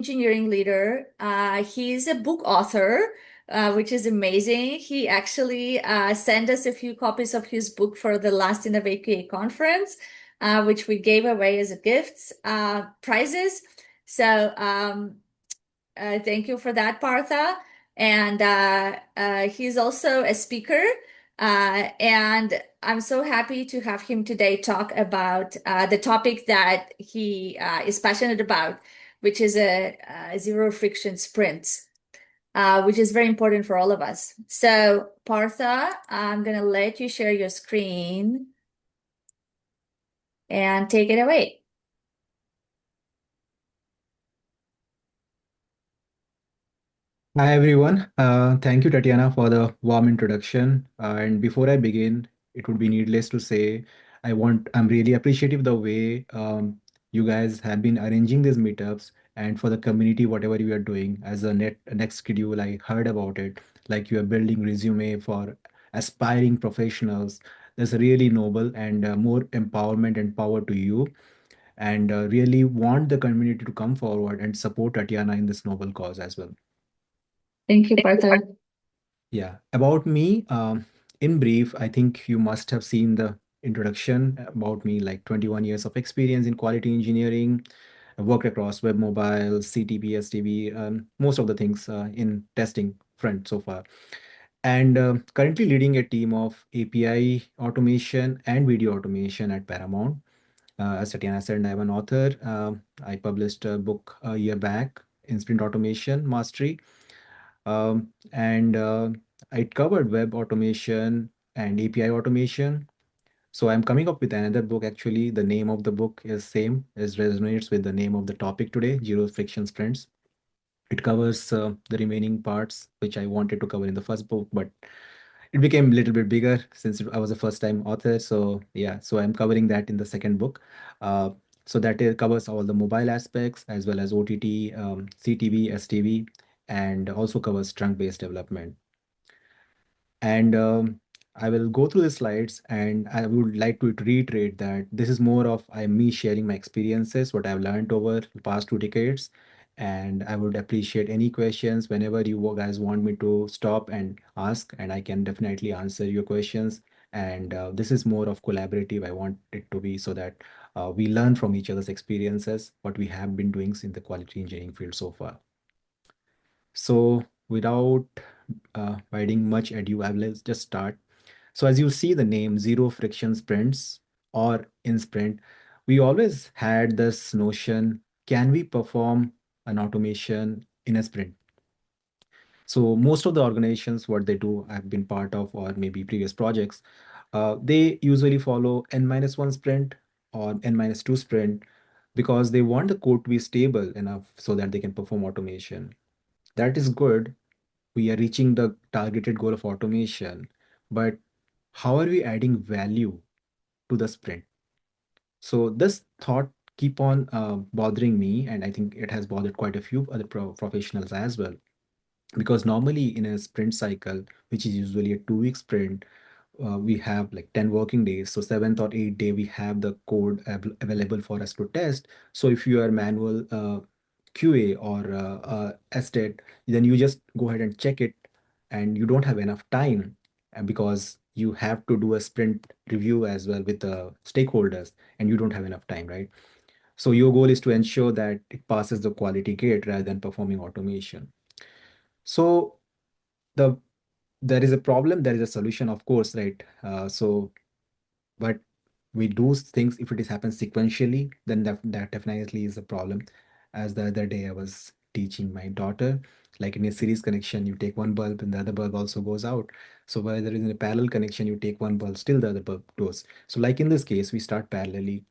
engineering leader. He's a book author, which is amazing. He actually sent us a few copies of his book for the last Innovate QA conference, which we gave away as a gifts, prizes. So thank you for that, Partha. And he's also a speaker. And I'm so happy to have him today talk about the topic that he is passionate about, which is a zero friction sprints, which is very important for all of us. So, Partha, I'm going to let you share your screen and take it away. Hi everyone. Thank you, Tatiana, for the warm introduction. And before I begin, it would be needless to say, I'm really appreciative the way you guys have been arranging these meetups and for the community, whatever you are doing as a next schedule. I heard about it, like you are building resume for aspiring professionals. That's really noble and more empowerment and power to you. And really want the community to come forward and support Tatiana in this noble cause as well. Thank you, Partha. Yeah, about me, in brief, I think you must have seen the introduction about me, like 21 years of experience in quality engineering. I worked across web, mobile, CTP, STB, most of the things in testing front so far. And currently leading a team of API automation and video automation at Paramount. As Tatiana said, I'm an author. I published a book a year back in Sprint Automation Mastery, and it covered web automation and API automation. So I'm coming up with another book. Actually, the name of the book is same, as resonates with the name of the topic today, Zero Friction Sprints. It covers the remaining parts which I wanted to cover in the first book, but it became a little bit bigger since I was a first time author. So yeah, so I'm covering that in the second book. Uh, so that it covers all the mobile aspects as well as OTT, CTV, STV, and also covers trunk-based development. And I will go through the slides, and I would like to reiterate that this is more of me sharing my experiences, what I've learned over the past 2 decades. And I would appreciate any questions whenever you guys want me to stop and ask, and I can definitely answer your questions. And this is more of collaborative. I want it to be so that we learn from each other's experiences, what we have been doing in the quality engineering field so far. So without writing much ado, I will just start. So as you see the name zero friction sprints or in sprint, we always had this notion, can we perform an automation in a sprint? So most of the organizations, what they do, I've been part of, or maybe previous projects, they usually follow N-1 sprint or N-2 sprint because they want the code to be stable enough so that they can perform automation. That is good. We are reaching the targeted goal of automation, but how are we adding value to the sprint? So this thought keep on bothering me, and I think it has bothered quite a few other professionals as well. Because normally in a sprint cycle, which is usually a 2 week sprint, we have like 10 working days. So seventh or eighth day, we have the code available for us to test. So if you are manual QA or estate, then you just go ahead and check it, and you don't have enough time because you have to do a sprint review as well with the stakeholders, and you don't have enough time, right? So your goal is to ensure that it passes the quality gate rather than performing automation. So the there is a problem, there is a solution, of course, right? But we do things, if it is happens sequentially, then that definitely is a problem. As the other day I was teaching my daughter, like in a series connection, you take one bulb and the other bulb also goes out. So where there is a parallel connection, you take one bulb, still the other bulb goes. So like in this case, we start parallelly.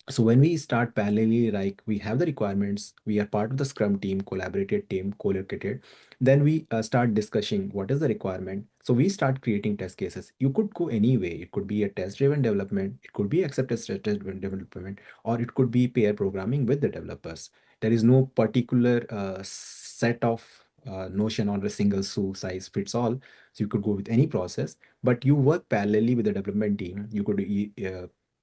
So when we start parallelly, like we have the requirements, we are part of the Scrum team, collaborated team, co-located. Then we start discussing what is the requirement. So we start creating test cases. You could go any way. It could be a test-driven development. It could be acceptance test-driven development, or it could be pair programming with the developers. There is no particular set of notion on a single shoe size fits all. So you could go with any process, but you work parallelly with the development team. You could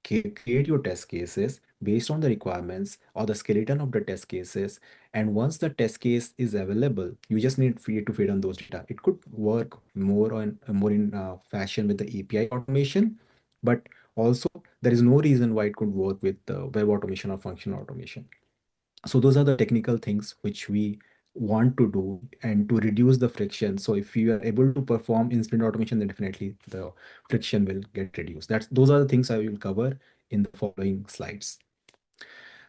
create your test cases based on the requirements or the skeleton of the test cases. And once the test case is available, you just need to feed on those data. It could work more in fashion with the API automation, but also there is no reason why it could work with web automation or functional automation. So those are the technical things which we want to do and to reduce the friction. So if you are able to perform in sprint automation, then definitely the friction will get reduced. Those are the things I will cover in the following slides.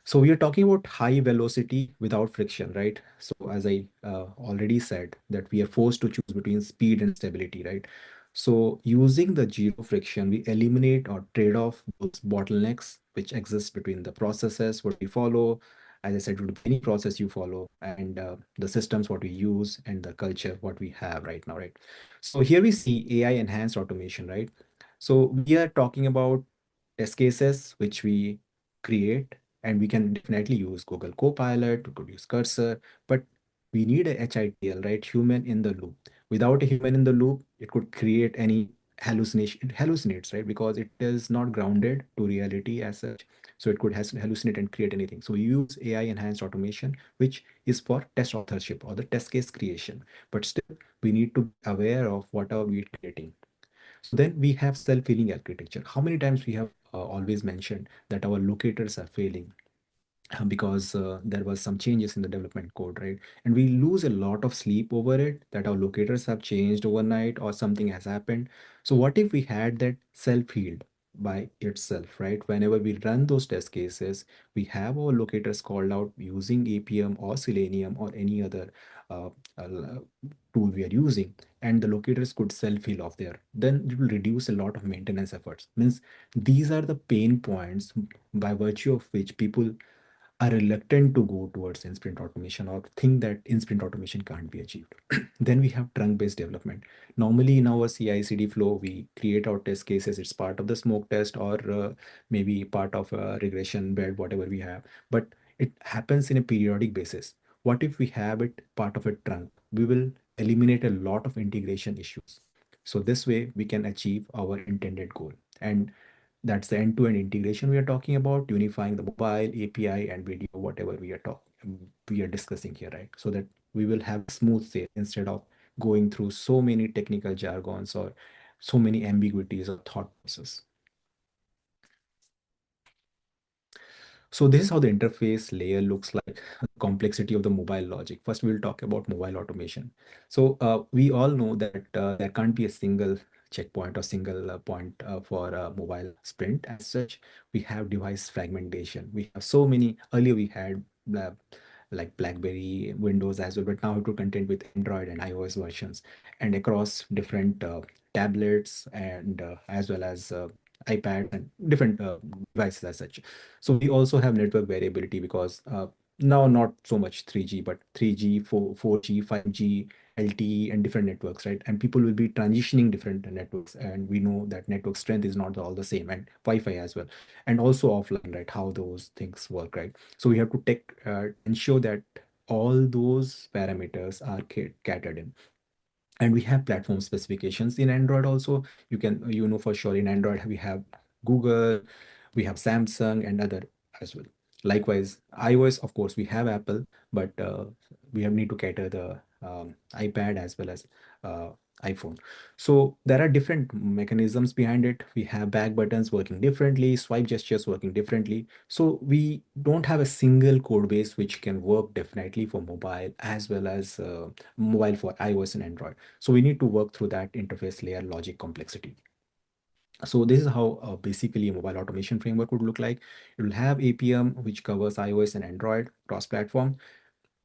So we are talking about high velocity without friction, right? So as I already said, that we are forced to choose between speed and stability, right? So using the zero friction, we eliminate or trade off those bottlenecks which exist between the processes, what we follow, as I said, with any process you follow, and the systems, what we use, and the culture, what we have right now, right? So here we see AI enhanced automation, right? So we are talking about test cases which we create, and we can definitely use Google Copilot, we could use Cursor, but we need a HITL, right? Human in the loop. Without a human in the loop, it could create any hallucination. It hallucinates, right? Because it is not grounded to reality as such. So it could hallucinate and create anything. So we use AI enhanced automation, which is for test authorship or the test case creation. But still, we need to be aware of what are we creating. So then we have self-healing architecture. How many times we have always mentioned that our locators are failing because there was some changes in the development code, right? And we lose a lot of sleep over it, that our locators have changed overnight or something has happened. So what if we had that self-healed by itself, right? Whenever we run those test cases, we have our locators called out using APM or Selenium or any other uh, uh, tool we are using, and the locators could self-heal off there. Then it will reduce a lot of maintenance efforts. Means these are the pain points by virtue of which people are reluctant to go towards in-sprint automation or think that in-sprint automation can't be achieved. Then we have trunk-based development. Normally in our CI/CD flow, we create our test cases. It's part of the smoke test or maybe part of a regression bed, whatever we have. But it happens in a periodic basis. What if we have it part of a trunk? We will eliminate a lot of integration issues. So this way we can achieve our intended goal. And that's the end-to-end integration we are talking about, unifying the mobile API and video, whatever we are discussing here, right? So that we will have smooth sail instead of going through so many technical jargons or so many ambiguities of thought process. So this is how the interface layer looks like, the complexity of the mobile logic. First, we'll talk about mobile automation. So we all know that there can't be a single checkpoint or single point for a mobile sprint. As such, we have device fragmentation. We have so many, earlier we had like BlackBerry, Windows as well, but now it will contain with Android and iOS versions and across different tablets and as well as iPad and different devices as such. So we also have network variability because now not so much 3G, but 3G, 4G, 5G, LTE, and different networks, right? And people will be transitioning different networks, and we know that network strength is not all the same, and Wi-Fi as well, and also offline, right? How those things work, right? So we have to ensure that all those parameters are catered in. And we have platform specifications in Android also. You can, you know, for sure in Android we have Google, we have Samsung and other as well. Likewise iOS, of course we have Apple, but we have need to cater the iPad as well as uh, iPhone. So there are different mechanisms behind it. We have back buttons working differently, swipe gestures working differently. So we don't have a single code base which can work definitely for mobile as well as mobile for iOS and Android. So we need to work through that interface layer logic complexity. So this is how basically a mobile automation framework would look like. It will have APM, which covers iOS and Android cross-platform,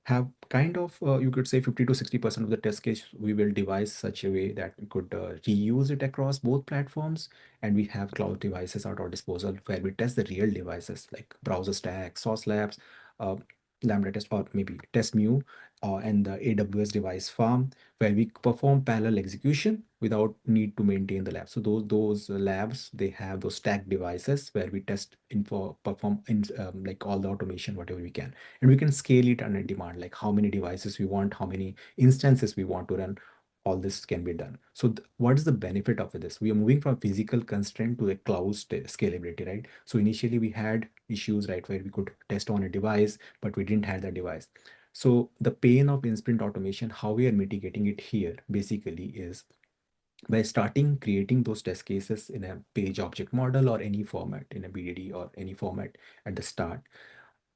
have kind of you could say 50 to 60% of the test case we will devise such a way that we could reuse it across both platforms. And we have cloud devices at our disposal where we test the real devices like browser stack, source labs, uh, lambda test, or maybe test mu, and the AWS device farm, where we perform parallel execution without need to maintain the lab. So those labs, they have those stack devices where we test info perform in like all the automation whatever we can, and we can scale it on a demand, like how many devices we want, how many instances we want to run, all this can be done. So what is the benefit of this? We are moving from physical constraint to a cloud scalability, right? So initially we had issues, right, where we could test on a device, but we didn't have the device. So the pain of in-sprint automation, how we are mitigating it here basically is by starting creating those test cases in a page object model or any format, in a BDD or any format at the start,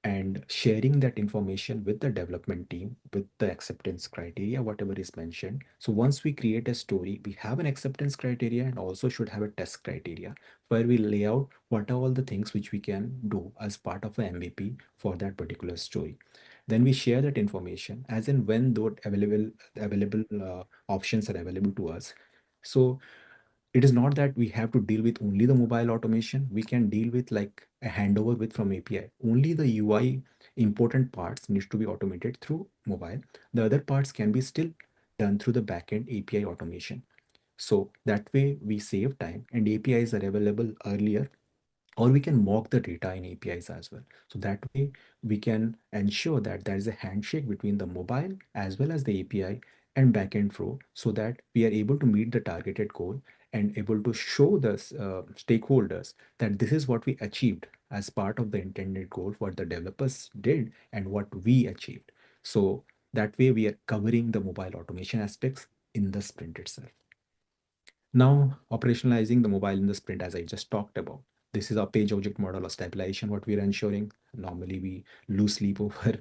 and sharing that information with the development team with the acceptance criteria, whatever is mentioned. So once we create a story, we have an acceptance criteria and also should have a test criteria where we lay out what are all the things which we can do as part of a MVP for that particular story. Then we share that information as and when those available options are available to us. So it is not that we have to deal with only the mobile automation. We can deal with like a handover with from API. Only the UI important parts needs to be automated through mobile. The other parts can be still done through the backend API automation. So that way we save time and APIs are available earlier, or we can mock the data in APIs as well. So that way we can ensure that there is a handshake between the mobile as well as the API and backend flow, so that we are able to meet the targeted goal and able to show the stakeholders that this is what we achieved as part of the intended goal, what the developers did and what we achieved. So that way we are covering the mobile automation aspects in the sprint itself. Now, operationalizing the mobile in the sprint, as I just talked about. This is our page object model of stabilization, what we are ensuring. Normally, we lose sleep over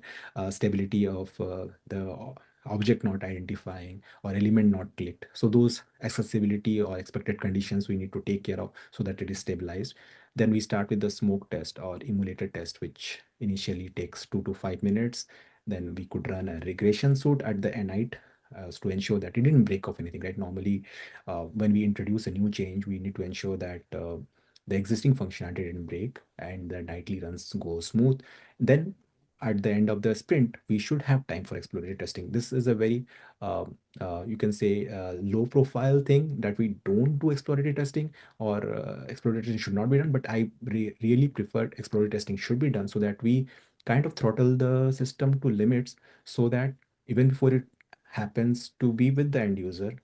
stability of the object not identifying or element not clicked. So those accessibility or expected conditions we need to take care of so that it is stabilized. Then we start with the smoke test or emulator test, which initially takes 2 to 5 minutes. Then we could run a regression suit at the night to ensure that it didn't break off anything, right? Normally, when we introduce a new change, we need to ensure that the existing functionality didn't break and the nightly runs go smooth. Then at the end of the sprint, we should have time for exploratory testing. This is a very, you can say, low profile thing that we don't do exploratory testing, or exploratory testing should not be done. But I really prefer exploratory testing should be done so that we kind of throttle the system to limits, so that even before it happens to be with the end user,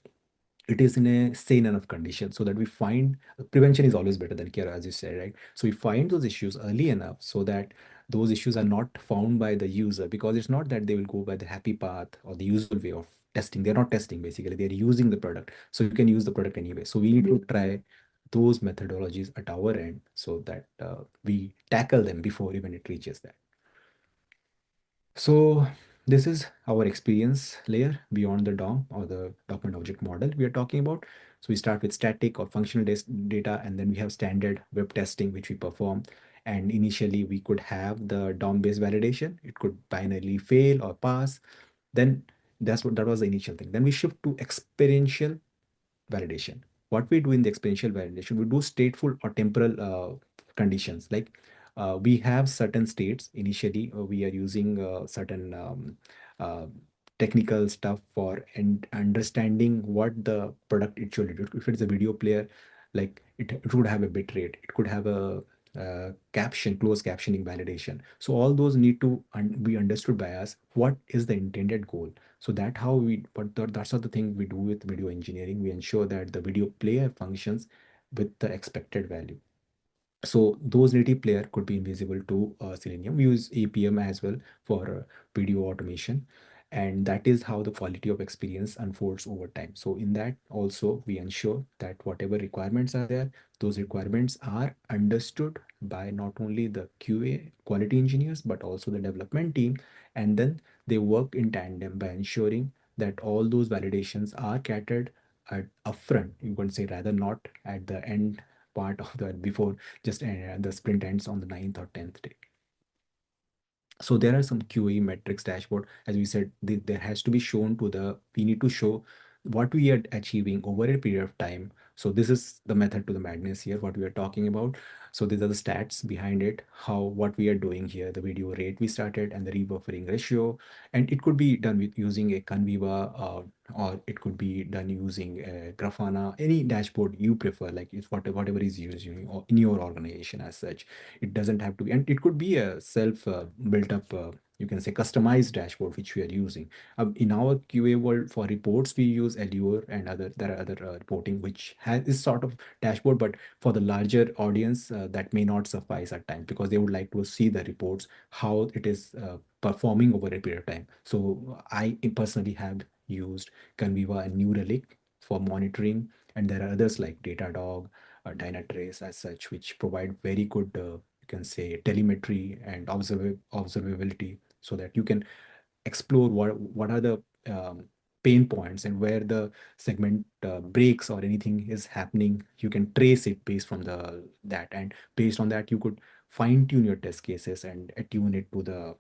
it is in a sane enough condition, so that we find prevention is always better than cure, as you said, right? So we find those issues early enough so that those issues are not found by the user, because it's not that they will go by the happy path or the usual way of testing. They're not testing, basically they're using the product, so you can use the product anyway. So we need to try those methodologies at our end so that we tackle them before even it reaches that. So this is our experience layer beyond the DOM or the document object model we are talking about. So we start with static or functional data, and then we have standard web testing, which we perform. And initially we could have the DOM-based validation. It could binarily fail or pass. Then that was the initial thing. Then we shift to experiential validation. What we do in the experiential validation, we do stateful or temporal conditions. Like we have certain states. Initially, we are using certain uh, technical stuff for and understanding what the product it should do. If it's a video player, like it would have a bit rate. It could have a caption, closed captioning validation. So all those need to be understood by us. What is the intended goal? So that how we, but that's not the thing we do with video engineering. We ensure that the video player functions with the expected value. So those native player could be invisible to Selenium. We use APM as well for video automation. And that is how the quality of experience unfolds over time. So in that also, we ensure that whatever requirements are there, those requirements are understood by not only the QA quality engineers, but also the development team. And then they work in tandem by ensuring that all those validations are catered at upfront, you can say, rather not at the end part of the before just the sprint ends on the 9th or 10th day. So there are some QE metrics dashboard. As we said, there has to be shown to the, we need to show what we are achieving over a period of time. So this is the method to the madness here, what we are talking about. So these are the stats behind it, how what we are doing here, the video rate we started and the rebuffering ratio. And it could be done with using a Conviva, or it could be done using Grafana, any dashboard you prefer, like it's whatever is used in your organization as such. It doesn't have to be, and it could be a self built up you can say customized dashboard which we are using. In our QA world for reports, we use Allure and other there are other reporting which has this sort of dashboard, but for the larger audience that may not suffice at times because they would like to see the reports how it is performing over a period of time. So I personally have used Conviva and New Relic for monitoring, and there are others like Datadog, Dynatrace as such, which provide very good, you can say, telemetry and observability, so that you can explore what are the pain points and where the segment breaks or anything is happening. You can trace it based from the that, and based on that, you could fine tune your test cases and attune it to the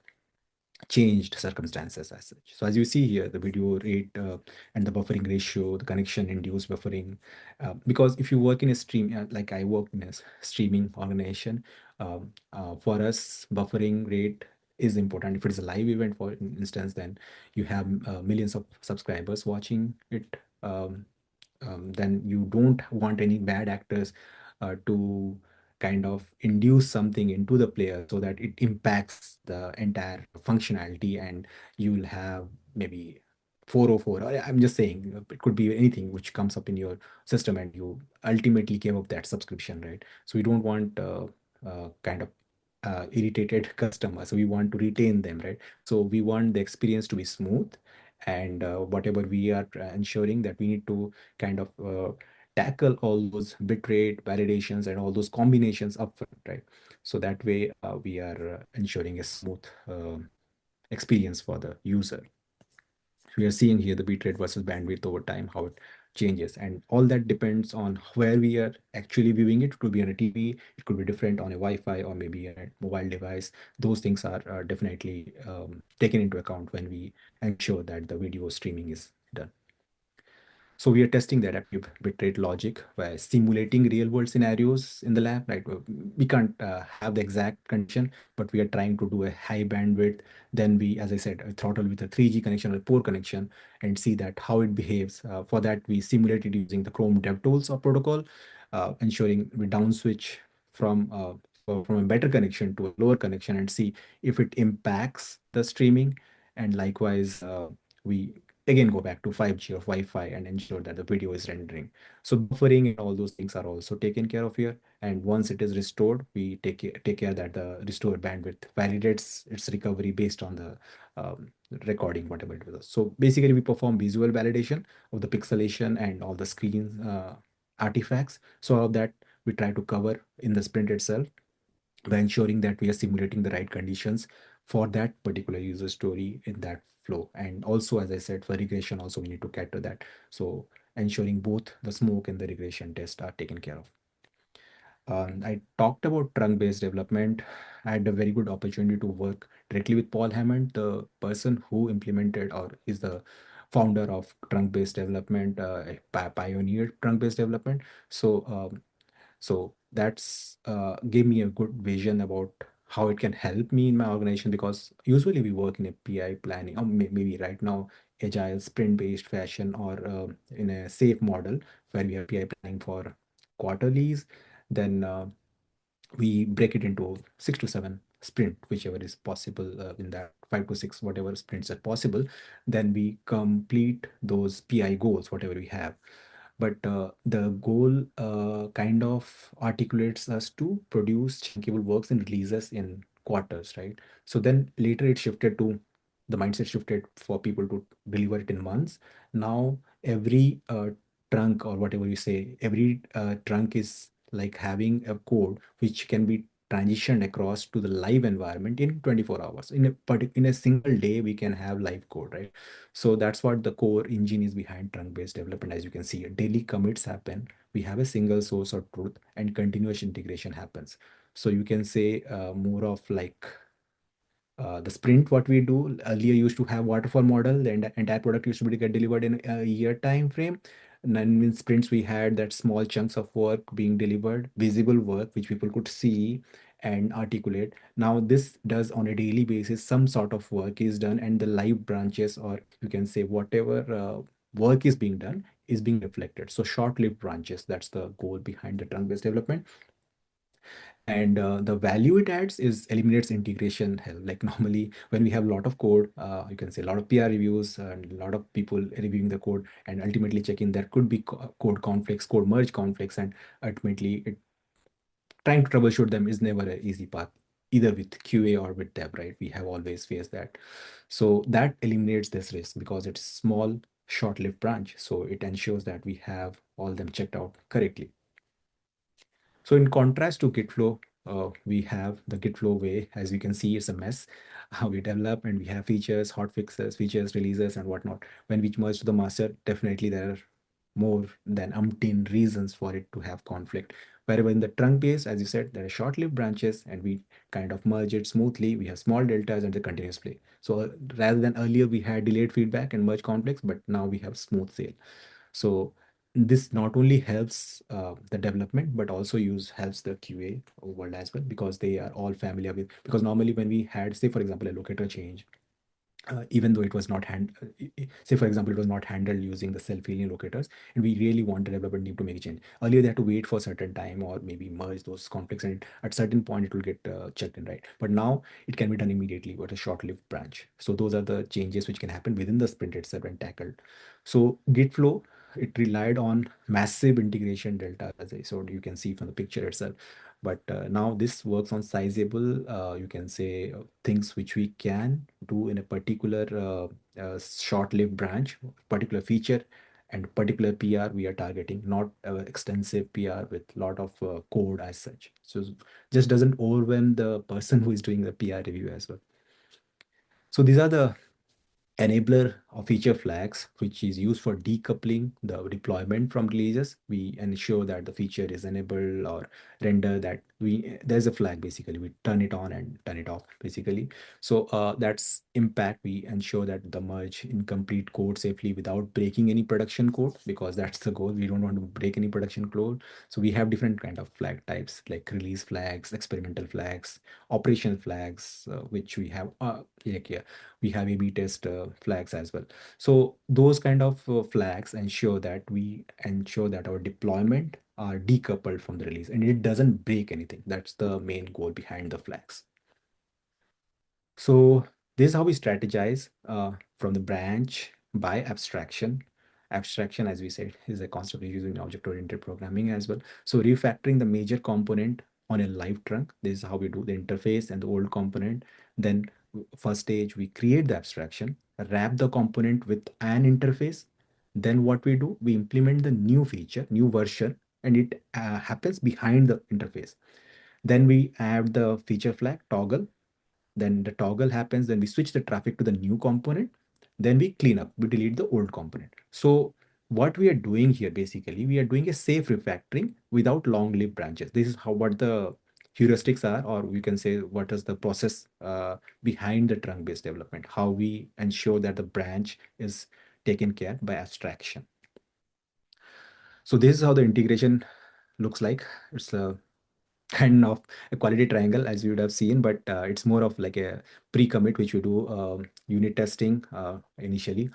changed circumstances as such. So as you see here, the video rate and the buffering ratio, the connection induced buffering. Because if you work in a stream, like I work in a streaming organization, for us, buffering rate is important. If it is a live event, for instance, then you have millions of subscribers watching it. Then you don't want any bad actors to kind of induce something into the player so that it impacts the entire functionality, and you'll have maybe 404, or I'm just saying it could be anything which comes up in your system and you ultimately give up that subscription, right? So we don't want kind of irritated customers, so we want to retain them, right? So we want the experience to be smooth, and whatever we are ensuring that we need to kind of tackle all those bitrate validations and all those combinations upfront, right? So that way we are ensuring a smooth experience for the user. We are seeing here the bitrate versus bandwidth over time, how it changes, and all that depends on where we are actually viewing it. It could be on a TV, it could be different on a Wi-Fi, or maybe a mobile device. Those things are definitely taken into account when we ensure that the video streaming is done. So we are testing the adaptive bitrate logic by simulating real world scenarios in the lab, right? We can't have the exact condition, but we are trying to do a high bandwidth. Then we, as I said, throttle with a 3G connection or 4 connection and see that how it behaves. For that, we simulated using the Chrome DevTools or protocol, ensuring we down switch from from a better connection to a lower connection and see if it impacts the streaming. And likewise, we again go back to 5G or Wi-Fi and ensure that the video is rendering. So buffering and all those things are also taken care of here. And once it is restored, we take care that the restored bandwidth validates its recovery based on the recording, whatever it was. So basically, we perform visual validation of the pixelation and all the screen artifacts. So all of that we try to cover in the sprint itself by ensuring that we are simulating the right conditions for that particular user story in that flow. And also, as I said, for regression, also we need to cater that. So ensuring both the smoke and the regression test are taken care of. I talked about trunk-based development. I had a very good opportunity to work directly with Paul Hammond, the person who implemented or is the founder of trunk-based development, pioneered trunk-based development. So that's gave me a good vision about how it can help me in my organization, because usually we work in a PI planning, or maybe right now agile sprint-based fashion, or in a safe model where we have PI planning for quarterlies. Then we break it into 6 to 7 sprint, whichever is possible in that 5 to 6, whatever sprints are possible. Then we complete those PI goals, whatever we have. But the goal kind of articulates us to produce chunkable works and releases in quarters, right? So then later it shifted to the mindset shifted for people to deliver it in months. Now every trunk, or whatever you say, every trunk is like having a code which can be transitioned across to the live environment in 24 hours. In a single day, we can have live code, right? So that's what the core engine is behind trunk-based development. As you can see, daily commits happen. We have a single source of truth, and continuous integration happens. So you can say more of like the sprint. What we do earlier used to have waterfall model. The entire product used to be get delivered in a year time frame. And then in sprints, we had that small chunks of work being delivered, visible work which people could see and articulate. Now this does on a daily basis. Some sort of work is done, and the live branches, or you can say whatever work is being done, is being reflected. So short-lived branches. That's the goal behind the trunk-based development. And the value it adds is eliminates integration hell. Like normally when we have a lot of code, you can say a lot of PR reviews and a lot of people reviewing the code and ultimately checking, there could be code conflicts, code merge conflicts, and ultimately it, trying to troubleshoot them is never an easy path, either with QA or with dev, right? We have always faced that. So that eliminates this risk because it's small, short-lived branch. So it ensures that we have all them checked out correctly. So in contrast to Git flow, we have the Git flow way. As you can see, it's a mess. How we develop, and we have features, hot fixes, features, releases, and whatnot. When we merge to the master, definitely there are more than umpteen reasons for it to have conflict. Wherever in the trunk base, as you said, there are short-lived branches, and we kind of merge it smoothly. We have small deltas and the continuous play. So rather than earlier, we had delayed feedback and merge conflicts, but now we have smooth sale. So this not only helps the development, but also use helps the QA world as well, because they are all familiar with, because normally when we had, say for example, a locator change, even though it was not say for example, it was not handled using the self-healing locators, and we really want the developer team to make a change. Earlier they had to wait for a certain time or maybe merge those conflicts, and at certain point it will get checked in, right? But now it can be done immediately with a short-lived branch. So those are the changes which can happen within the sprint itself and tackled. So Git flow, it relied on massive integration delta, as I so you can see from the picture itself. But now this works on sizable, you can say, things which we can do in a particular short-lived branch, particular feature, and particular PR we are targeting, not extensive PR with lot of code as such. So just doesn't overwhelm the person who is doing the PR review as well. So these are the enabler of feature flags, which is used for decoupling the deployment from releases. We ensure that the feature is enabled or render that there's a flag, basically we turn it on and turn it off basically. So that's impact, we ensure that the merge incomplete code safely without breaking any production code, because that's the goal. We don't want to break any production code. So we have different kind of flag types, like release flags, experimental flags, operational flags, which we have like, yeah, we have A/B test flags as well. So those kind of flags ensure that our deployment are decoupled from the release and it doesn't break anything. That's the main goal behind the flags. So this is how we strategize from the branch by abstraction. Abstraction, as we said, is a concept we use in object-oriented programming as well. So refactoring the major component on a live trunk. This is how we do the interface and the old component. Then first stage, we create the abstraction, wrap the component with an interface. Then what we do, we implement the new feature, new version, and it happens behind the interface. Then we add the feature flag toggle, then the toggle happens, then we switch the traffic to the new component, then we clean up, we delete the old component. So what we are doing here, basically we are doing a safe refactoring without long lived branches. This is how what the heuristics are, or we can say what is the process behind the trunk based development, how we ensure that the branch is taken care by abstraction. So this is how the integration looks like. It's a kind of a quality triangle, as you would have seen, but it's more of like a pre-commit which we do unit testing initially,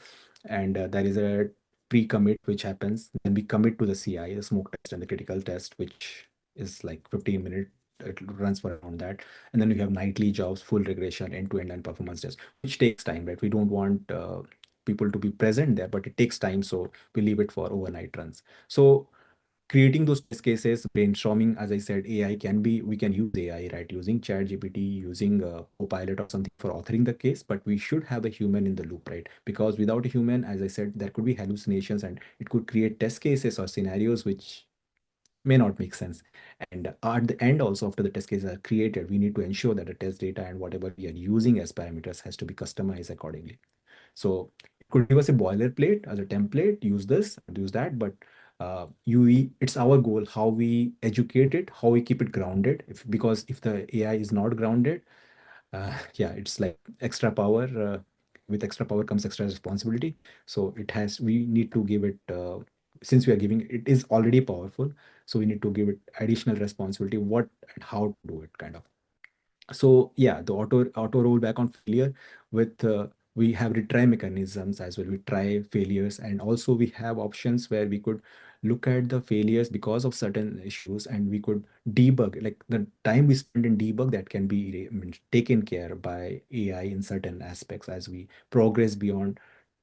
and there is a pre-commit which happens, then we commit to the CI, the smoke test and the critical test, which is like 15 minutes. It runs for around that, and then we have nightly jobs, full regression, end-to-end and performance test, which takes time, right? We don't want people to be present there, but it takes time, so we leave it for overnight runs. So creating those test cases, brainstorming, as I said, AI can be, we can use AI, right? Using chat GPT, using Copilot or something for authoring the case, but we should have a human in the loop, right? Because without a human, as I said, there could be hallucinations and it could create test cases or scenarios which may not make sense. And at the end, also after the test cases are created, we need to ensure that the test data and whatever we are using as parameters has to be customized accordingly. So it could give us a boilerplate as a template, use this, use that, but it's our goal how we educate it, how we keep it grounded. Because if the AI is not grounded, yeah, it's like extra power. With extra power comes extra responsibility. So we need to give it, since we are giving it is already powerful, so we need to give it additional responsibility, what and how to do it kind of. So yeah, the auto rollback on failure with We have retry mechanisms as well. We try failures, and also we have options where we could look at the failures because of certain issues, and we could debug. Like the time we spend in debug, that can be, I mean, taken care by AI in certain aspects as we progress beyond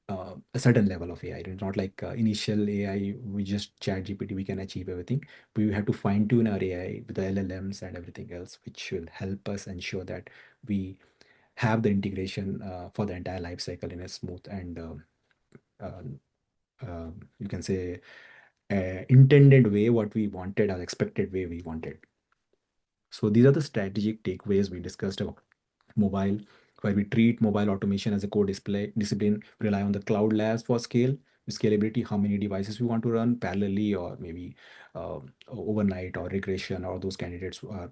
a certain level of AI. It's not like initial AI, we just chat GPT, we can achieve everything. We have to fine tune our AI with the LLMs and everything else, which will help us ensure that we have the integration for the entire life cycle in a smooth and uh, you can say intended way, what we wanted, or expected way we wanted. So these are the strategic takeaways we discussed about mobile, where we treat mobile automation as a core display discipline, rely on the cloud labs for scalability, how many devices we want to run parallelly, or maybe overnight, or regression, or those candidates are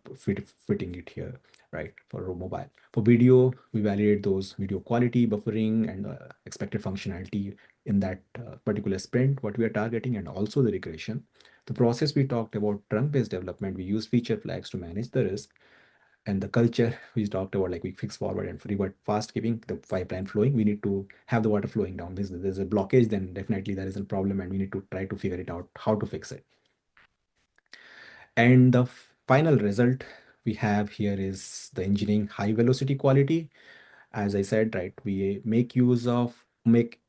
fitting it here, right? For mobile. For video, we validate those video quality, buffering, and expected functionality in that particular sprint, what we are targeting, and also the regression. The process we talked about, trunk-based development, we use feature flags to manage the risk, and the culture we talked about, like we fix forward and revert fast, keeping the pipeline flowing. We need to have the water flowing down. There's a blockage, then definitely there is a problem, and we need to try to figure it out how to fix it. And the final result we have here is the engineering high velocity quality. As I said, right, we make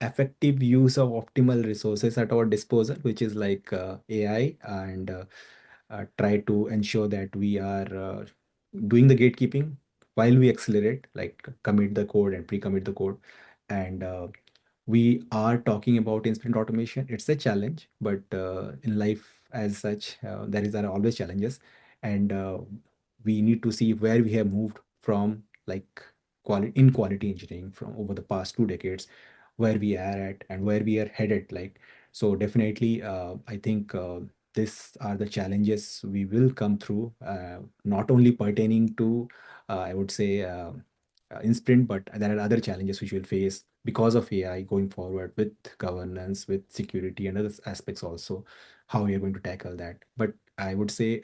effective use of optimal resources at our disposal, which is like AI, and try to ensure that we are doing the gatekeeping while we accelerate, like commit the code and pre-commit the code. And we are talking about instant automation. It's a challenge, but in life as such, there are always challenges, and we need to see where we have moved from, like quality engineering from over the past 2 decades, where we are at and where we are headed. Like, so definitely, I think these are the challenges we will come through, not only pertaining to, I would say, in sprint, but there are other challenges which we'll face because of AI going forward, with governance, with security, and other aspects also, how we are going to tackle that. But I would say,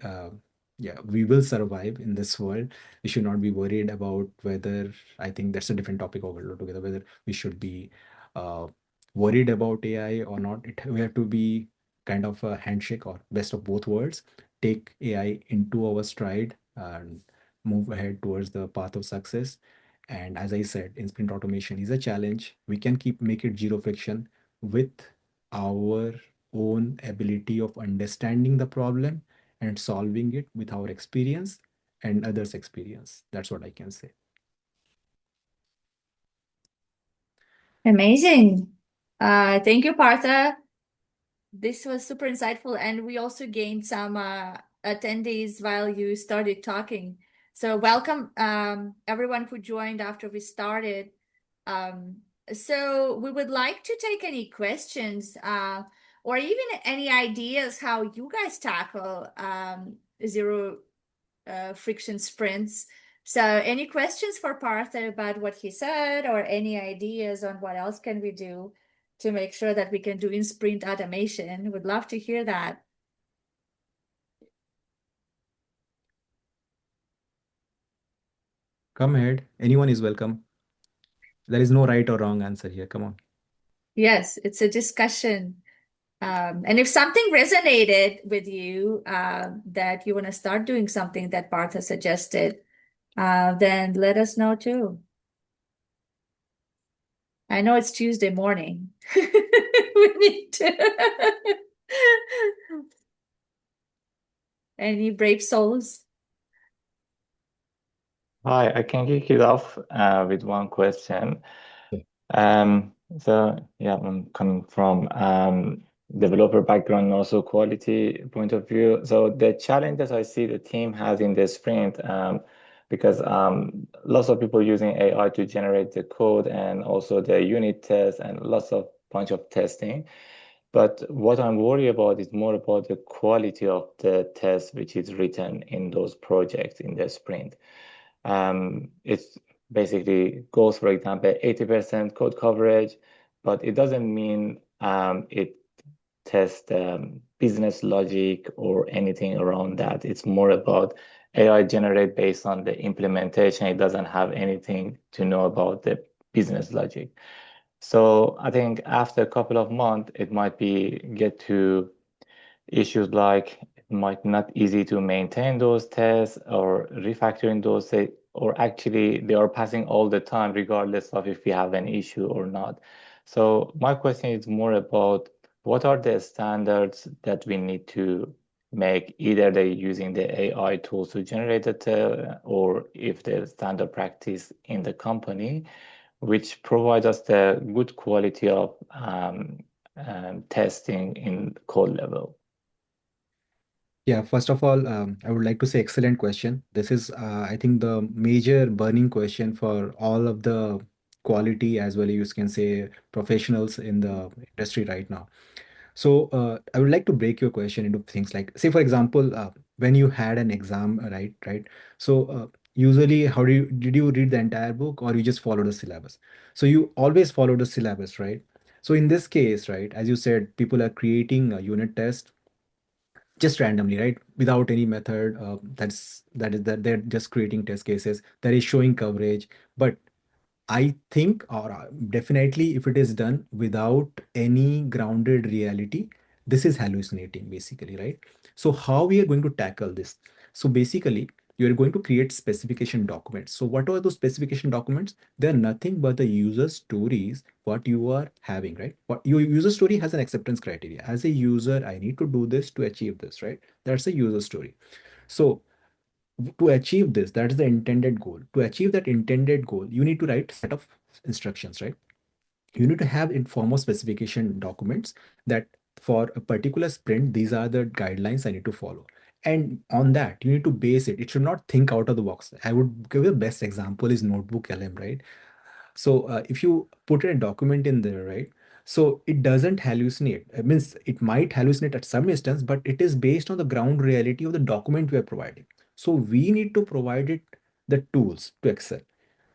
yeah, we will survive in this world. We should not be worried about whether, I think that's a different topic altogether, whether we should be uh, worried about AI or not. We have to be kind of a handshake or best of both worlds, take AI into our stride and move ahead towards the path of success. And as I said, in sprint automation is a challenge. We can make it zero friction with our own ability of understanding the problem and solving it with our experience and others' experience. That's what I can say. Amazing. Thank you, Partha. This was super insightful, and we also gained some attendees while you started talking. So welcome, everyone who joined after we started. Um, so we would like to take any questions, or even any ideas how you guys tackle zero friction sprints. So any questions for Partha about what he said, or any ideas on what else can we do to make sure that we can do in sprint automation? Would love to hear that. Come ahead. Anyone is welcome. There is no right or wrong answer here. Come on. Yes, it's a discussion. And if something resonated with you, that you want to start doing something that Partha suggested, then let us know too. I know it's Tuesday morning. We need to. Any brave souls? Hi, I can kick it off with one question. Yeah. So yeah, I'm coming from developer background and also quality point of view. So the challenges I see the team has in the sprint, because lots of people using AI to generate the code and also the unit tests and lots of bunch of testing. But what I'm worried about is more about the quality of the test which is written in those projects in the sprint. It's basically goes, for example, 80% code coverage, but it doesn't mean it tests business logic or anything around that. It's more about AI generate based on the implementation. It doesn't have anything to know about the business logic. So I think after a couple of months, it might be get to issues like it might not easy to maintain those tests or refactoring those, or actually they are passing all the time regardless of if we have an issue or not. So my question is more about what are the standards that we need to make, either they using the AI tools to generate the test, or if the standard practice in the company which provide us the good quality of testing in code level. Yeah, first of all, I would like to say excellent question. This is, I think, the major burning question for all of the quality as well, you can say, professionals in the industry right now. So I would like to break your question into things like, say, for example, when you had an exam, right? So usually, how did you read the entire book or you just follow the syllabus? So you always follow the syllabus, right? So in this case, right, as you said, people are creating a unit test just randomly, right, without any method. That they're just creating test cases that is showing coverage, but I think, or definitely, if it is done without any grounded reality, this is hallucinating, basically, right? So, how we are going to tackle this? So, basically, you are going to create specification documents. So, what are those specification documents? They're nothing but the user stories, what you are having, right? What your user story has an acceptance criteria. As a user, I need to do this to achieve this, right? That's a user story. So, to achieve this, that is the intended goal. To achieve that intended goal, you need to write set of instructions, right? You need to have in form of specification documents that for a particular sprint, these are the guidelines I need to follow. And on that, you need to base it. It should not think out of the box. I would give the best example is Notebook LM, right? So if you put a document in there, right? So it doesn't hallucinate. It means it might hallucinate at some instance, but it is based on the ground reality of the document we are providing. So we need to provide it the tools to excel.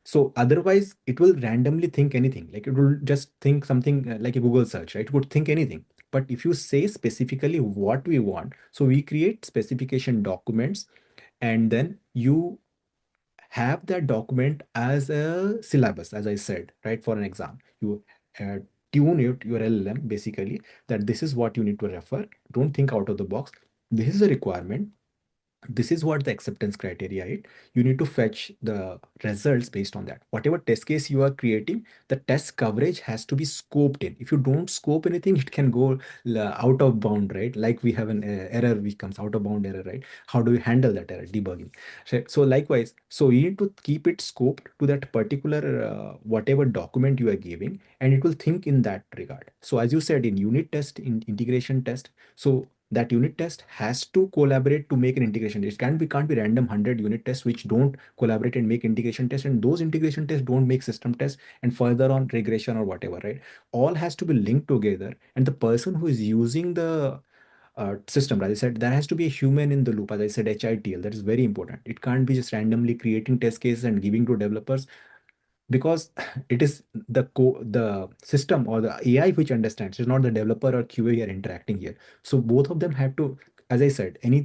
So otherwise, it will randomly think anything. Like it will just think something like a Google search, right? It would think anything. But if you say specifically what we want, so we create specification documents, and then you have that document as a syllabus, as I said, right? For an exam, you uh, tune it, your LLM, basically, that this is what you need to refer. Don't think out of the box. This is a requirement. This is what the acceptance criteria is. You need to fetch the results based on that. Whatever test case you are creating, the test coverage has to be scoped in. If you don't scope anything, it can go out of bound, right? Like we have an error which comes out of bound error, right? How do you handle that error? Debugging. So likewise, so you need to keep it scoped to that particular whatever document you are giving, and it will think in that regard. So as you said, in unit test, in integration test, so that unit test has to collaborate to make an integration. It can't be random 100 unit tests which don't collaborate and make integration tests, and those integration tests don't make system tests, and further on regression or whatever, right? All has to be linked together, and the person who is using the system, as I said, there has to be a human in the loop. As I said, HITL, that is very important. It can't be just randomly creating test cases and giving to developers, because it is the system or the AI which understands. It's not the developer or QA here interacting here. So both of them have to, as I said, any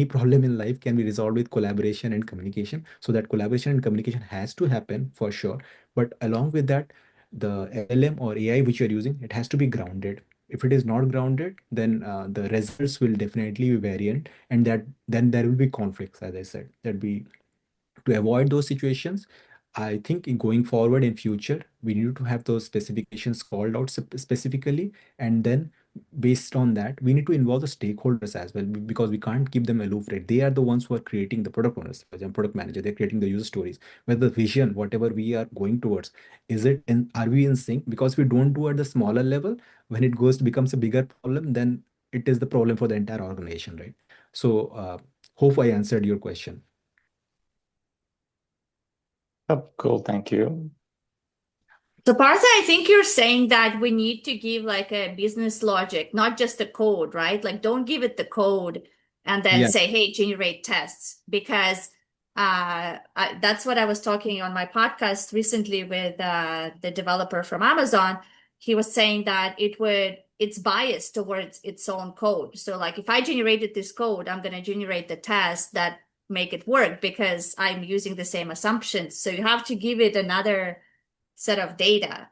problem in life can be resolved with collaboration and communication. So that collaboration and communication has to happen for sure. But along with that, the LLM or AI which you're using, it has to be grounded. If it is not grounded, then the results will definitely be variant, and that then there will be conflicts. As I said, that we to avoid those situations, I think in going forward in future, we need to have those specifications called out specifically, and then based on that, we need to involve the stakeholders as well, because we can't keep them aloof, right? They are the ones who are creating the product owners, for example, product manager. They're creating the user stories. Whether the vision, whatever we are going towards, is it and are we in sync? Because we don't do at the smaller level, when it goes becomes a bigger problem, then it is the problem for the entire organization, right? So, hope I answered your question. Oh, cool, thank you. So Partha, I think you're saying that we need to give like a business logic, not just the code, right? Like don't give it the code and then Yeah. say, hey, generate tests, because that's what I was talking on my podcast recently with the developer from Amazon. He was saying that it's biased towards its own code. So like if I generated this code, I'm going to generate the tests that make it work because I'm using the same assumptions. So you have to give it another set of data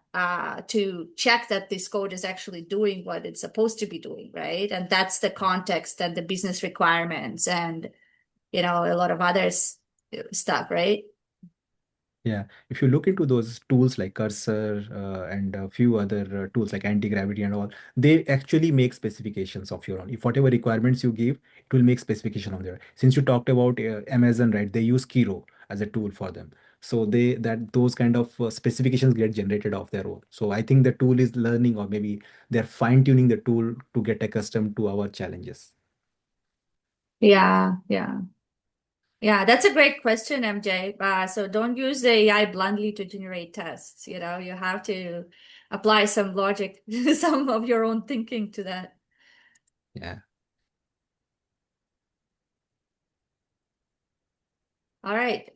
to check that this code is actually doing what it's supposed to be doing, right? And that's the context and the business requirements and, a lot of other stuff, right? Yeah, if you look into those tools like Cursor and a few other tools like anti-gravity and all, they actually make specifications of your own. If whatever requirements you give, it will make specification on there. Since you talked about Amazon, right? They use Kiro as a tool for them. So those kind of specifications get generated off their own. So I think the tool is learning, or maybe they're fine-tuning the tool to get accustomed to our challenges. Yeah, yeah. Yeah, that's a great question, MJ. So don't use the AI bluntly to generate tests. You have to apply some logic, some of your own thinking to that. Yeah. All right.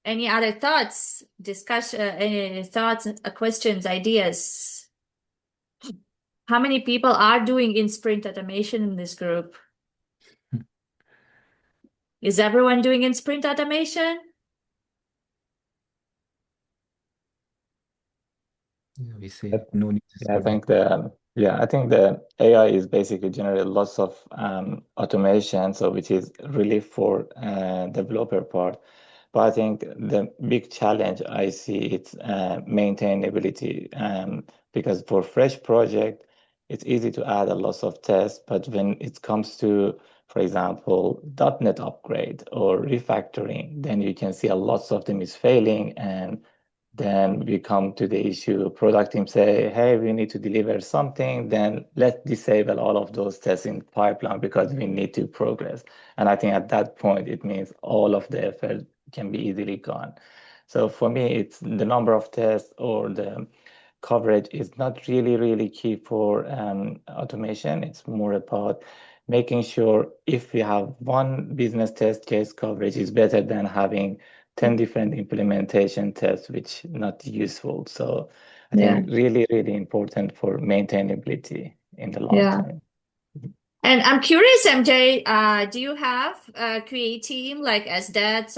Any other thoughts, discussion, any thoughts, questions, ideas? How many people are doing in sprint automation in this group? Is everyone doing in sprint automation? Yeah, we I say no news is Yeah, I good news. think the AI is basically generate lots of automation, so which is really for developer part. But I think the big challenge I see it's maintainability, because for fresh project, it's easy to add a lot of tests, but when it comes to, for example, .NET upgrade or refactoring, then you can see a lots of them is failing, and then we come to the issue, product team say, hey, we need to deliver something, then let's disable all of those tests in pipeline because we need to progress. And I think at that point, it means all of the effort can be easily gone. So for me, it's the number of tests or the coverage is not really, really key for automation. It's more about making sure if we have one business test case, coverage is better than having 10 different implementation tests, which not useful. So I Yeah, think really, really important for maintainability in the long yeah. term. And I'm curious, MJ, do you have a QA team like SDETs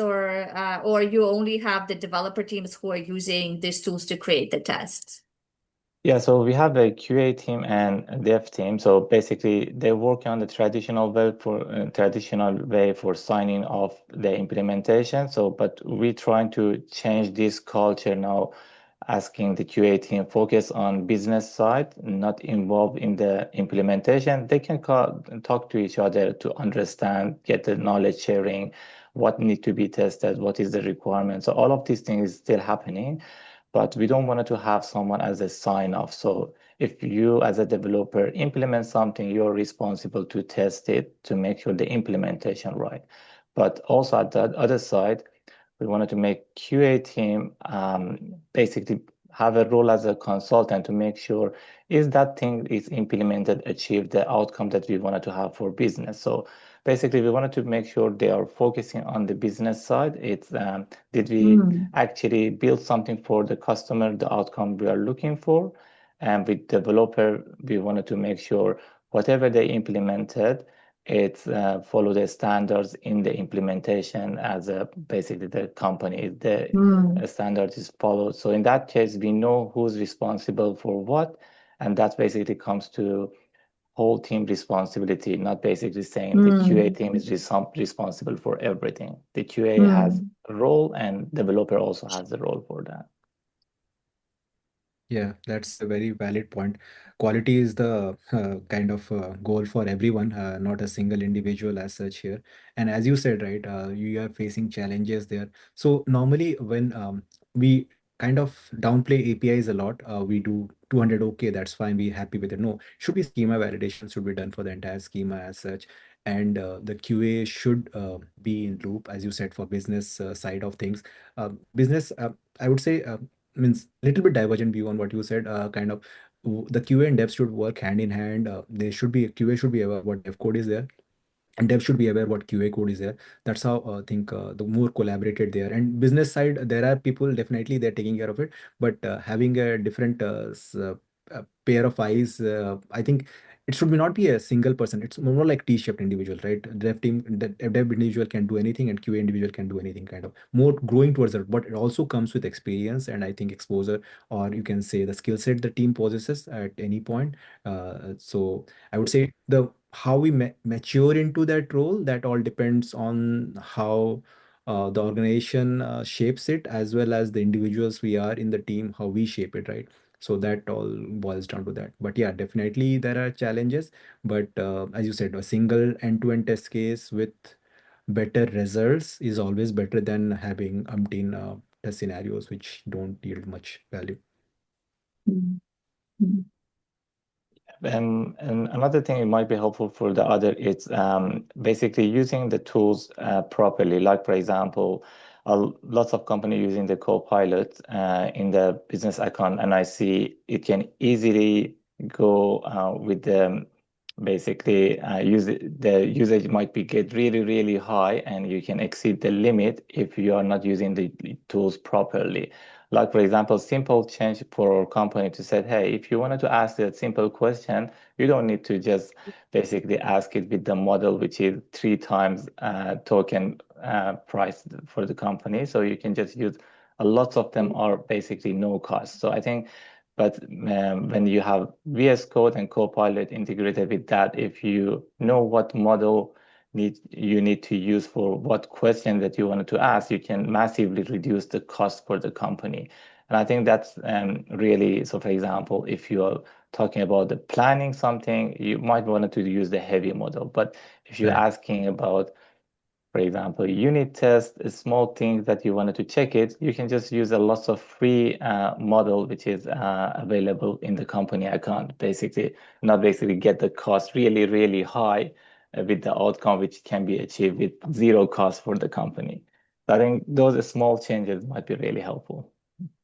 or you only have the developer teams who are using these tools to create the tests? Yeah, so we have a QA team and a dev team. So basically, they work on the traditional way for signing off the implementation. So, but we're trying to change this culture now, asking the QA team focus on business side, not involved in the implementation. They can talk to each other to understand, get the knowledge sharing, what need to be tested, what is the requirement. So all of these things is still happening, but we don't want to have someone as a sign off. So if you as a developer implement something, you're responsible to test it to make sure the implementation right. But also at the other side, we wanted to make QA team basically have a role as a consultant to make sure is that thing is implemented, achieve the outcome that we wanted to have for business. So basically, we wanted to make sure they are focusing on the business side. It's did we Mm, actually build something for the customer, the outcome we are looking for, and with developer, we wanted to make sure whatever they implemented, it's follow the standards in the implementation as a basically the company the mm, standard is followed. So in that case, we know who's responsible for what, and that basically comes to whole team responsibility, not basically saying the QA mm, team is responsible for everything. The QA has mm, a role, and developer also has a role for that. Yeah, that's a very valid point. Quality is the kind of goal for everyone, not a single individual as such here. And as you said, right, you are facing challenges there. So normally when we kind of downplay APIs a lot, we do 200, okay, that's fine, we happy with it. No, should be schema validation should be done for the entire schema as such. And the QA should be in loop, as you said, for business side of things. Business, I would say, means little bit divergent view on what you said, kind of the QA and dev should work hand in hand. There should be QA should be aware what dev code is there, and dev should be aware what QA code is there. That's how I think the more collaborated there. And business side, there are people definitely they're taking care of it, but having a different pair of eyes, I think it should be not be a single person. It's more like T-shaped individual, right? The dev individual can do anything and QA individual can do anything, kind of more growing towards that. But it also comes with experience and I think exposure, or you can say the skill set the team possesses at any point. So I would say the how we mature into that role, that all depends on how the organization shapes it, as well as the individuals we are in the team, how we shape it, right? So that all boils down to that. But yeah, definitely there are challenges. But as you said, a single end-to-end test case with better results is always better than having umpteen test scenarios which don't yield much value. Mhm. Mhm. And another thing it might be helpful for the other, it's basically using the tools properly. Like for example, lots of companies using the Copilot in the business account, and I see it can easily go with the basically the usage might be get really really high, and you can exceed the limit if you are not using the tools properly. Like, for example, simple change for our company to say, hey, if you wanted to ask a simple question, you don't need to just basically ask it with the model, which is 3 times token price for the company. So you can just use a lot of them are basically no cost. So I think, but when you have VS Code and Copilot integrated with that, if you know what model you need to use for what question that you wanted to ask, you can massively reduce the cost for the company. And I think that's really, so for example, if you're talking about the planning something, you might want to use the heavy model. But if you're Right. asking about, for example, unit test, a small thing that you wanted to check it, you can just use a lots of free model which is available in the company account. Basically, not basically get the cost really, really high with the outcome which can be achieved with zero cost for the company. So I think those small changes might be really helpful.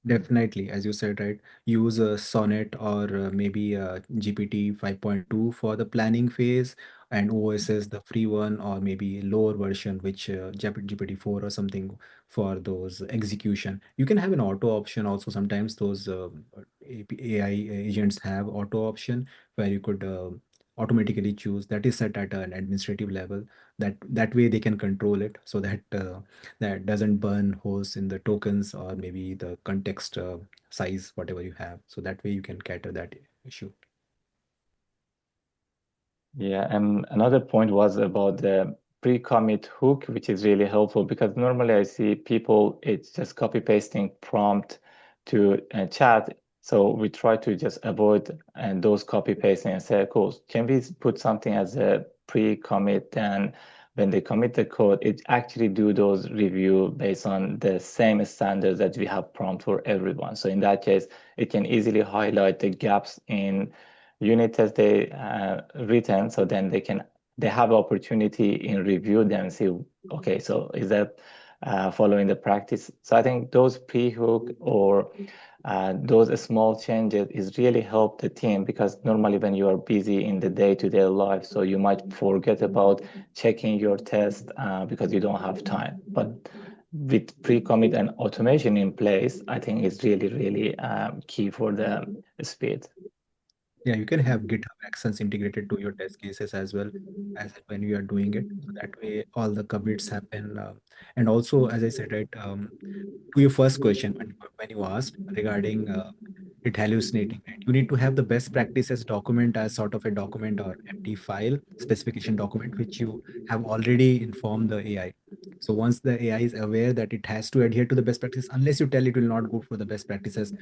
Definitely, as you said, right? Use a Sonnet or maybe a GPT 5.2 for the planning phase, and OSS the free one, or maybe lower version, which GPT 4 or something for those execution. You can have an auto option also. Sometimes those AI agents have auto option where you could automatically choose. That is set at an administrative level. That way they can control it so that that doesn't burn holes in the tokens or maybe the context size, whatever you have. So that way you can cater that issue. Yeah, and another point was about the pre-commit hook, which is really helpful because normally I see people, it's just copy pasting prompt to chat. So we try to just avoid and those copy pasting and say, cool, can we put something as a pre-commit, and when they commit the code, it actually do those review based on the same standards that we have prompt for everyone. So in that case, it can easily highlight the gaps in unit test they written, so then they have opportunity in review them and see, okay, so is that following the practice? So I think those pre-hook or those small changes is really help the team, because normally when you are busy in the day-to-day life, so you might forget about checking your test because you don't have time. But with pre-commit and automation in place, I think it's really, really key for the speed. Yeah, you can have GitHub Actions integrated to your test cases as well as when you are doing it. So that way, all the commits happen. And also, as I said, right, to your first question, when you asked regarding it hallucinating, right, you need to have the best practices document as sort of a document or empty file specification document, which you have already informed the AI. So once the AI is aware that it has to adhere to the best practice, unless you tell it will not go for the best practices,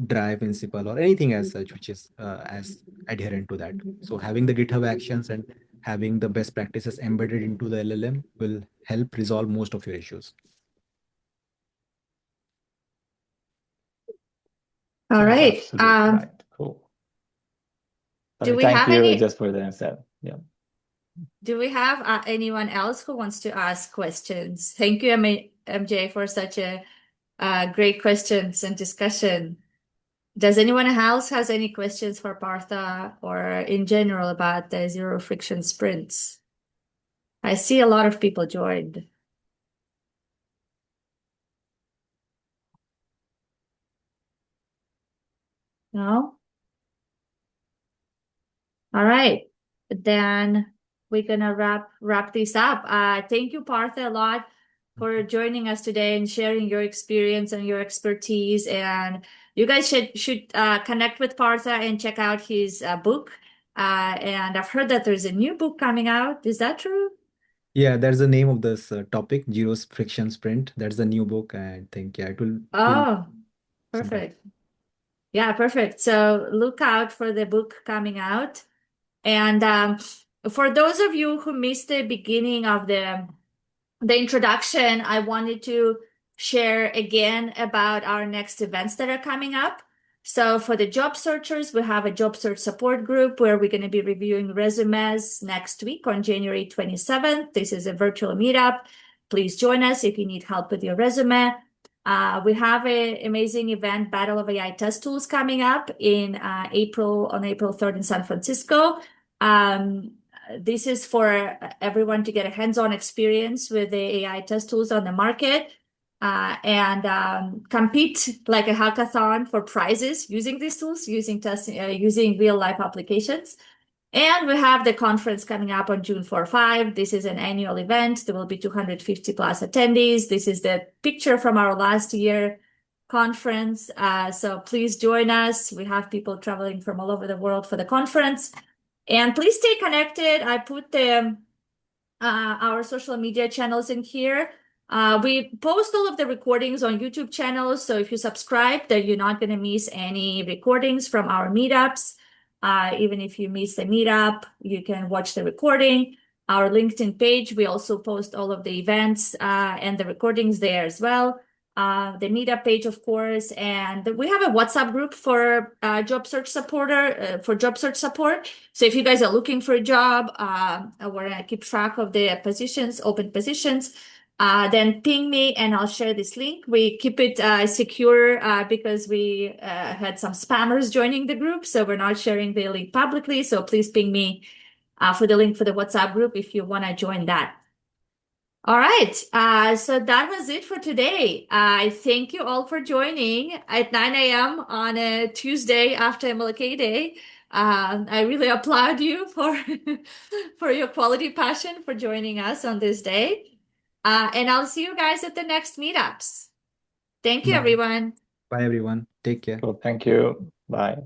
drive principle or anything as such which is as adherent to that. So having the GitHub actions and having the best practices embedded into the LLM will help resolve most of your issues. All That's right. absolutely right. Cool. Do we Thank have you any? just for the answer. Yeah. Do we have anyone else who wants to ask questions? Thank you, MJ, for such a great questions and discussion. Does anyone else has any questions for Partha or in general about the zero friction sprints? I see a lot of people joined. No? All right. then we're gonna wrap this up. Thank you, Partha, a lot for joining us today and sharing your experience and your expertise. And you guys should connect with Partha and check out his book. And I've heard that there's a new book coming out. Is that true? Yeah, that's the name of this topic, Zero Friction Sprint. That's the new book. I think, yeah, it will Oh, sometime. perfect. Yeah, perfect. So look out for the book coming out. And for those of you who missed the beginning of the introduction, I wanted to share again about our next events that are coming up. So for the job searchers, we have a job search support group where we're going to be reviewing resumes next week on January 27th. This is a virtual meetup. Please join us if you need help with your resume. We have an amazing event, Battle of AI Test Tools, coming up in on April 3rd in San Francisco. This is for everyone to get a hands-on experience with the AI test tools on the market and compete like a hackathon for prizes using these tools, using real-life applications. And we have the conference coming up on June 4, 5. This is an annual event. There will be 250 plus attendees. This is the picture from our last year conference. So please join us. We have people traveling from all over the world for the conference. And please stay connected. I put our social media channels in here. We post all of the recordings on YouTube channels. So if you subscribe, then you're not going to miss any recordings from our meetups. Even if you miss the meetup, you can watch the recording. Our LinkedIn page, we also post all of the events and the recordings there as well. The meetup page, of course, and we have a WhatsApp group for job search support. So if you guys are looking for a job, or keep track of the positions, open positions, then ping me and I'll share this link. We keep it secure because we had some spammers joining the group, so we're not sharing the link publicly. So please ping me for the link for the WhatsApp group if you want to join that. All right, so that was it for today. I thank you all for joining at 9 a.m. on a Tuesday after MLK Day. I really applaud you for for your quality passion for joining us on this day. And I'll see you guys at the next meetups. Thank you, Bye. everyone. Bye, everyone. Take care. Cool. Thank you. Bye.